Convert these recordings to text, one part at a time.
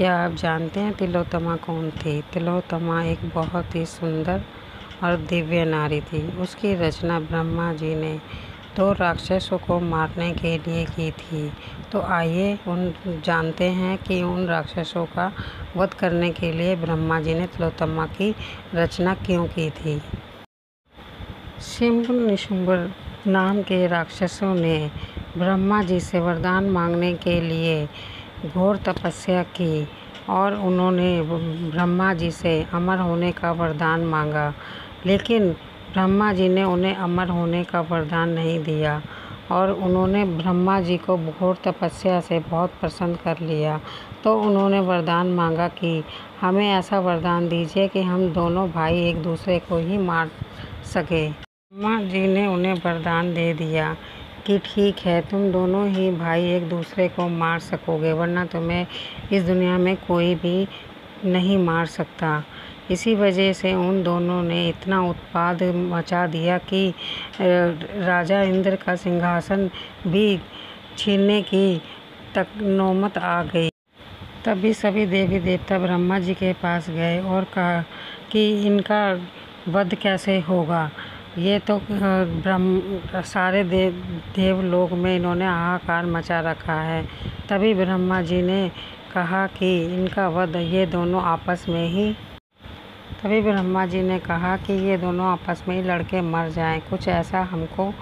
क्या आप जानते हैं तिलोत्तमा कौन थी? तिलोत्तमा एक बहुत ही सुंदर और दिव्य नारी थी। उसकी रचना ब्रह्मा जी ने 2 राक्षसों को मारने के लिए की थी। तो आइए जानते हैं कि उन राक्षसों का वध करने के लिए ब्रह्मा जी ने तिलोत्तमा की रचना क्यों की थी। शुंभ निशुंभ नाम के राक्षसों ने ब्रह्मा जी से वरदान मांगने के लिए घोर तपस्या की और उन्होंने ब्रह्मा जी से अमर होने का वरदान मांगा, लेकिन ब्रह्मा जी ने उन्हें अमर होने का वरदान नहीं दिया और उन्होंने ब्रह्मा जी को घोर तपस्या से बहुत प्रसन्न कर लिया। तो उन्होंने वरदान मांगा कि हमें ऐसा वरदान दीजिए कि हम दोनों भाई एक दूसरे को ही मार सकें। ब्रह्मा जी ने उन्हें वरदान दे दिया कि ठीक है, तुम दोनों ही भाई एक दूसरे को मार सकोगे, वरना तुम्हें इस दुनिया में कोई भी नहीं मार सकता। इसी वजह से उन दोनों ने इतना उत्पात मचा दिया कि राजा इंद्र का सिंहासन भी छीनने की तक नौबत आ गई। तभी सभी देवी देवता ब्रह्मा जी के पास गए और कहा कि इनका वध कैसे होगा। ये तो सारे देवलोक में इन्होंने हाहाकार मचा रखा है। तभी ब्रह्मा जी ने कहा कि इनका वध ये दोनों आपस में ही लड़के मर जाएं। कुछ ऐसा हमको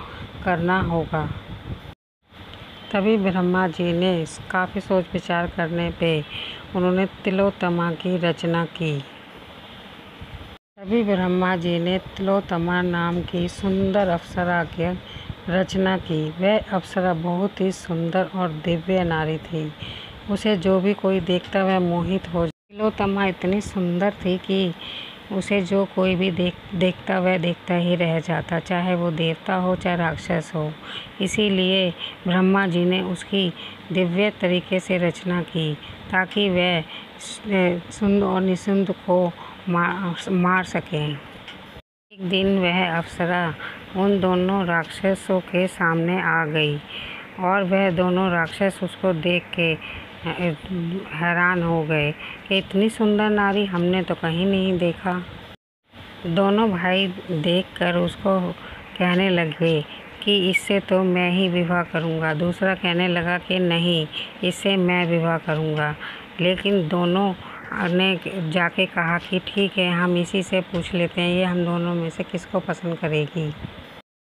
करना होगा। तभी ब्रह्मा जी ने काफ़ी सोच विचार करने पे उन्होंने तिलोत्तमा की रचना की। तभी ब्रह्मा जी ने तिलोत्तमा नाम की सुंदर अप्सरा की रचना की। वह अप्सरा बहुत ही सुंदर और दिव्य नारी थी। उसे जो भी कोई देखता वह मोहित हो जाता। तिलोत्तमा इतनी सुंदर थी कि उसे जो कोई भी देखता वह देखता ही रह जाता, चाहे वो देवता हो चाहे राक्षस हो। इसीलिए ब्रह्मा जी ने उसकी दिव्य तरीके से रचना की ताकि वह सुंद और निसुंद को मार सकें। एक दिन वह अप्सरा उन दोनों राक्षसों के सामने आ गई और वह दोनों राक्षस उसको देख के हैरान हो गए कि इतनी सुंदर नारी हमने तो कहीं नहीं देखा। दोनों भाई देखकर उसको कहने लगे कि इससे तो मैं ही विवाह करूँगा। दूसरा कहने लगा कि नहीं, इससे मैं विवाह करूँगा। लेकिन दोनों ने जाके कहा कि ठीक है, हम इसी से पूछ लेते हैं, ये हम दोनों में से किसको पसंद करेगी।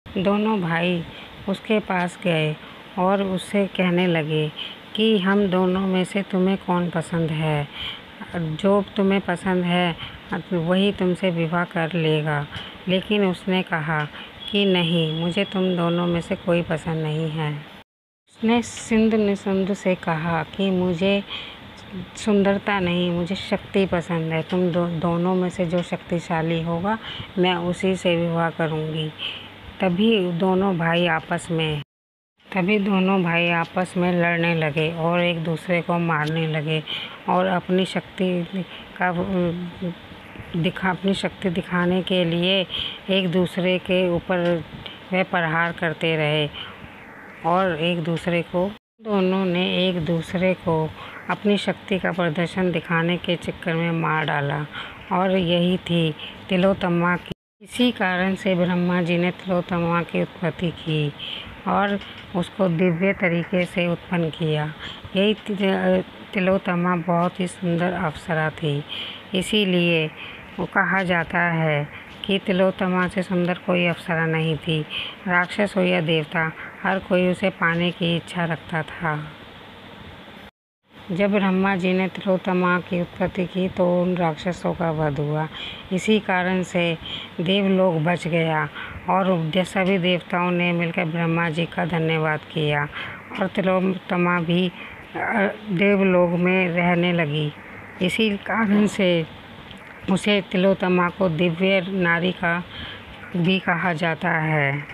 दोनों भाई उसके पास गए और उससे कहने लगे कि हम दोनों में से तुम्हें कौन पसंद है, जो तुम्हें पसंद है वही तुमसे विवाह कर लेगा। लेकिन उसने कहा कि नहीं, मुझे तुम दोनों में से कोई पसंद नहीं है। उसने सिंध निसुंद से कहा कि मुझे सुंदरता नहीं, मुझे शक्ति पसंद है। तुम दोनों में से जो शक्तिशाली होगा मैं उसी से विवाह करूंगी। तभी दोनों भाई आपस में लड़ने लगे और एक दूसरे को मारने लगे और अपनी शक्ति दिखाने के लिए एक दूसरे के ऊपर वह प्रहार करते रहे और दोनों ने एक दूसरे को अपनी शक्ति का प्रदर्शन दिखाने के चक्कर में मार डाला और यही थी तिलोत्तमा की। इसी कारण से ब्रह्मा जी ने तिलोत्तमा की उत्पत्ति की और उसको दिव्य तरीके से उत्पन्न किया। यही तिलोत्तमा बहुत ही सुंदर अप्सरा थी। इसीलिए वो कहा जाता है कि तिलोत्तमा से सुंदर कोई अप्सरा नहीं थी। राक्षस हो या देवता, हर कोई उसे पाने की इच्छा रखता था। जब ब्रह्मा जी ने तिलोत्तमा की उत्पत्ति की तो उन राक्षसों का वध हुआ। इसी कारण से देवलोक बच गया और सभी देवताओं ने मिलकर ब्रह्मा जी का धन्यवाद किया और तिलोत्तमा भी देवलोक में रहने लगी। इसी कारण से उसे तिलोत्तमा को दिव्य नारी का भी कहा जाता है।